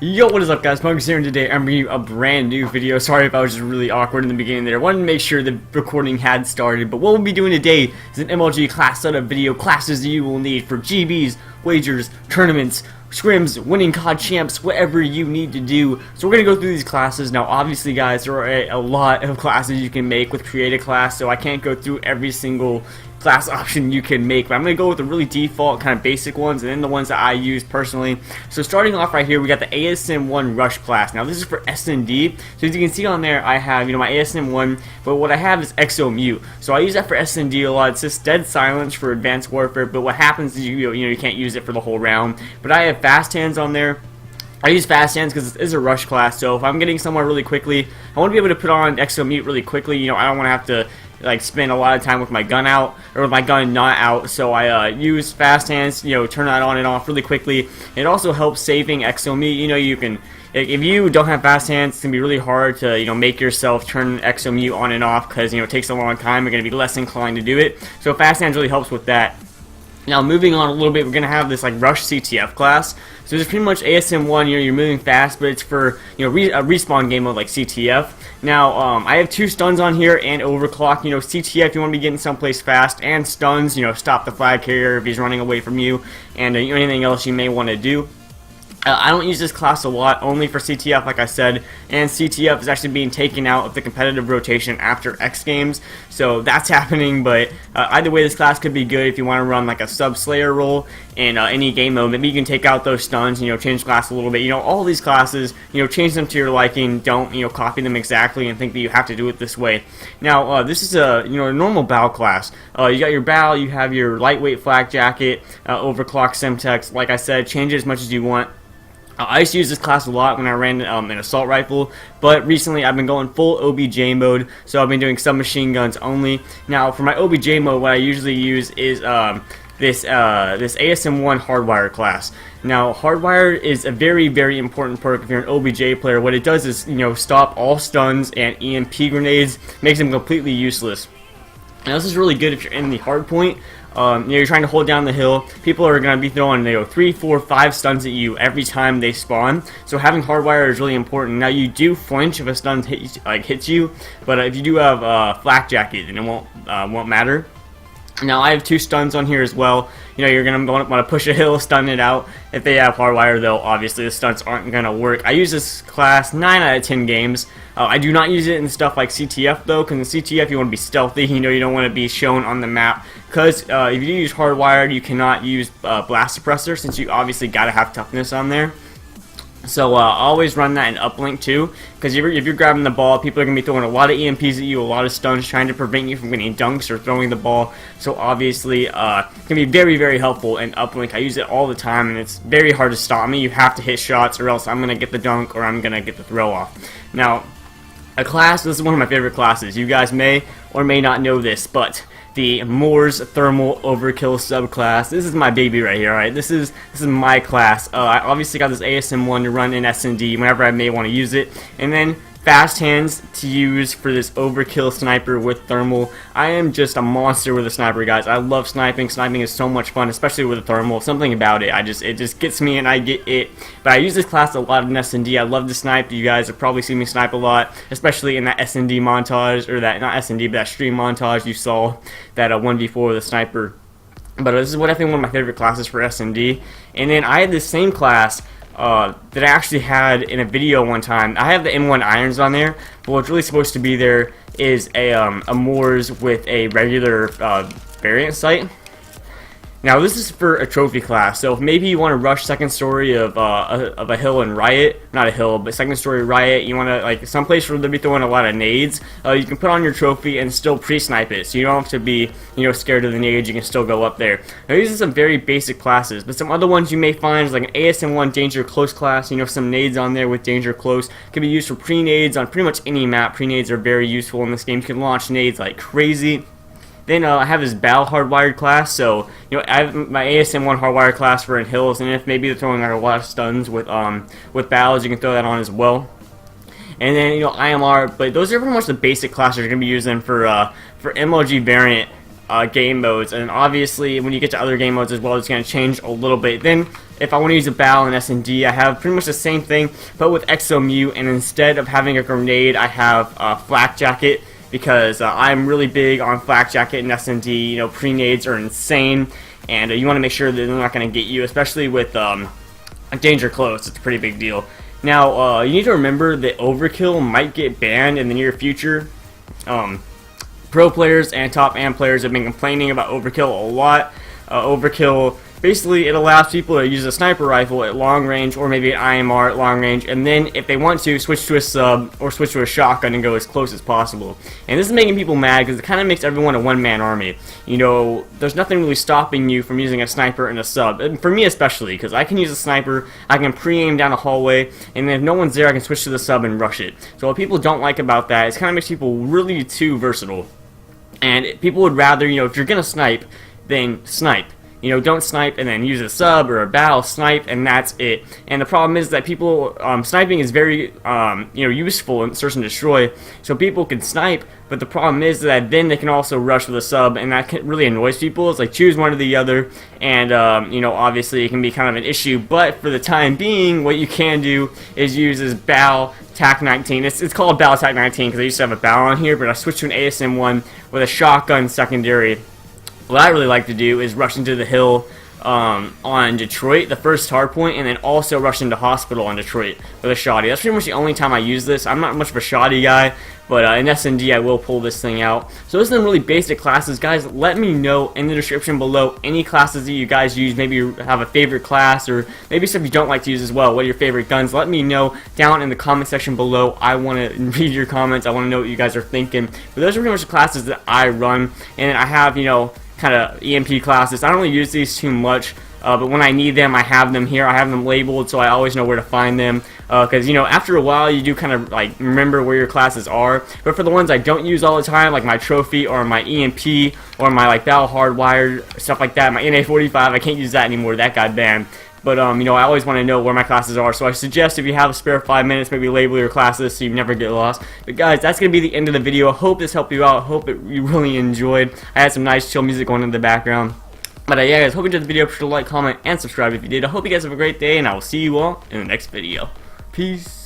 Yo, what is up guys, Punkerzz here, and today I'm bringing you a brand new video. Sorry if I was just really awkward in the beginning there. I wanted to make sure the recording had started, but what we'll be doing today is an MLG class setup video, classes that you will need for GBs, wagers, tournaments, scrims, winning COD champs, whatever you need to do. So we're going to go through these classes. Now obviously guys, there are a lot of classes you can make with create a class, so I can't go through every single class option you can make, but I'm going to go with the really default kind of basic ones and then the ones that I use personally. So starting off right here, we got the ASM1 Rush class. Now this is for SND, so as you can see on there I have my ASM1, but what I have is EXO Mute. So I use that for SND a lot. It's just dead silence for advanced warfare, but what happens is you can't use it for the whole round. But I have fast hands on there. I use fast hands because it is a rush class, so if I'm getting somewhere really quickly, I want to be able to put on EXO Mute really quickly. I don't want to have to spend a lot of time with my gun out or with my gun not out, so I use fast hands, turn that on and off really quickly. It also helps saving EXO Mute. You can, if you don't have fast hands, it's gonna be really hard to make yourself turn EXO Mute on and off because it takes a long time. You're gonna be less inclined to do it, so fast hands really helps with that. Now moving on a little bit, we're gonna have this Rush CTF class. So it's pretty much ASM1. You're moving fast, but it's for a respawn game mode like CTF. Now I have 2 stuns on here and overclock. CTF, you want to be getting someplace fast, and stuns, stop the flag carrier if he's running away from you, and anything else you may want to do. I don't use this class a lot, only for CTF like I said, and CTF is actually being taken out of the competitive rotation after X Games, so that's happening. But either way, this class could be good if you want to run a sub-slayer role in any game mode. Maybe you can take out those stuns, change class a little bit. All these classes, change them to your liking. Don't, copy them exactly and think that you have to do it this way. Now, this is a, a normal BAL class. You got your BAL, you have your lightweight flak jacket, overclock Semtex. Like I said, change it as much as you want. I used to use this class a lot when I ran an assault rifle, but recently I've been going full OBJ mode, so I've been doing submachine guns only. Now for my OBJ mode, what I usually use is this ASM1 Hardwire class. Now Hardwire is a very, very important perk if you're an OBJ player. What it does is stop all stuns and EMP grenades, makes them completely useless. Now this is really good if you're in the hard point. You're trying to hold down the hill. People are going to be throwing 3, 4, 5 stuns at you every time they spawn. So having Hardwire is really important. Now you do flinch if a stun hits you, but if you do have flak jacket, then it won't matter. Now I have 2 stuns on here as well. You're going to want to push a hill, stun it out. If they have Hardwire though, obviously the stunts aren't going to work. I use this class 9 out of 10 games. I do not use it in stuff like CTF though, because in CTF you want to be stealthy. You don't want to be shown on the map. Because if you use Hardwired, you cannot use Blast Suppressor, since you obviously got to have toughness on there. So always run that in uplink too, because if you're grabbing the ball, people are going to be throwing a lot of EMPs at you, a lot of stuns, trying to prevent you from getting dunks or throwing the ball. So obviously it can be very, very helpful in uplink. I use it all the time, and it's very hard to stop me. You have to hit shots, or else I'm going to get the dunk or I'm going to get the throw off. Now, a class, this is one of my favorite classes. You guys may or may not know this, but the Moore's Thermal Overkill subclass. This is my baby right here, alright? This is my class. I obviously got this ASM1 to run in SND whenever I may want to use it. And then fast hands to use for this overkill sniper with thermal. I am just a monster with a sniper, guys. I love sniping. Sniping is so much fun, especially with a thermal. Something about it, it just gets me and I get it. But I use this class a lot in SND. I love to snipe. You guys have probably seen me snipe a lot, especially in that SND montage, or that, not SND, but that stream montage you saw, that 1v4 with a sniper. But this is what I think one of my favorite classes for SND. And then I had this same class that I actually had in a video one time. I have the M1 irons on there, but what's really supposed to be there is a Moore's with a regular variant sight. Now this is for a trophy class, so if maybe you want to rush second story of a hill and riot, not a hill, but second story riot, you want to someplace where they'll be throwing a lot of nades, you can put on your trophy and still pre-snipe it, so you don't have to be scared of the nades. You can still go up there. Now these are some very basic classes, but some other ones you may find is like an ASM1 Danger Close class. Some nades on there with Danger Close. Can be used for pre-nades on pretty much any map. Pre-nades are very useful in this game. You can launch nades like crazy. Then I have this BAL hardwired class, so I have my ASM1 hardwired class for in hills, and if maybe they're throwing a lot of stuns with BALs, you can throw that on as well. And then IMR, but those are pretty much the basic classes you're gonna be using for MLG variant game modes. And obviously, when you get to other game modes as well, it's gonna change a little bit. Then if I want to use a bow in S&D, I have pretty much the same thing, but with XOMU, and instead of having a grenade, I have a flak jacket, because I'm really big on flak jacket and S&D. You know, pre-nades are insane, and you want to make sure that they're not going to get you, especially with danger close. It's a pretty big deal. Now, you need to remember that overkill might get banned in the near future. Pro players and top AM players have been complaining about overkill a lot. Overkill, basically, it allows people to use a sniper rifle at long range, or maybe an IMR at long range, and then if they want to, switch to a sub or switch to a shotgun and go as close as possible. And this is making people mad because it kind of makes everyone a one-man army. You know, there's nothing really stopping you from using a sniper and a sub, and for me especially, because I can use a sniper, I can pre-aim down a hallway, and then if no one's there, I can switch to the sub and rush it. So what people don't like about that is it kind of makes people really too versatile. And people would rather, you know, if you're gonna snipe, then snipe. You know, don't snipe and then use a sub or a bow, snipe, and that's it. And the problem is that people, sniping is very, you know, useful in search and destroy, so people can snipe, but the problem is that then they can also rush with a sub, and that really annoys people. It's like, choose one or the other, and, you know, obviously it can be kind of an issue, but for the time being, what you can do is use this bow TAC 19. It's called bow TAC 19 because I used to have a bow on here, but I switched to an ASM 1 with a shotgun secondary. What I really like to do is rush into the hill on Detroit, the first hard point, and then also rush into hospital on Detroit with a shoddy. That's pretty much the only time I use this. I'm not much of a shoddy guy, but in S&D I will pull this thing out. So those are some really basic classes. Guys, let me know in the description below any classes that you guys use. Maybe you have a favorite class, or maybe stuff you don't like to use as well. What are your favorite guns? Let me know down in the comment section below. I want to read your comments. I want to know what you guys are thinking. But those are pretty much the classes that I run, and I have, you know, kind of EMP classes. I don't really use these too much, but when I need them, I have them here. I have them labeled, so I always know where to find them, because, you know, after a while, you do kind of, like, remember where your classes are. But for the ones I don't use all the time, like my trophy, or my EMP, or my, like, battle hardwired, stuff like that, my NA45, I can't use that anymore. That got banned. But, you know, I always want to know where my classes are, so I suggest if you have a spare 5 minutes, maybe label your classes so you never get lost. But guys, that's going to be the end of the video. I hope this helped you out. I hope you really enjoyed. I had some nice chill music going in the background. But yeah, guys, hope you enjoyed the video. Be sure to like, comment, and subscribe if you did. I hope you guys have a great day, and I will see you all in the next video. Peace.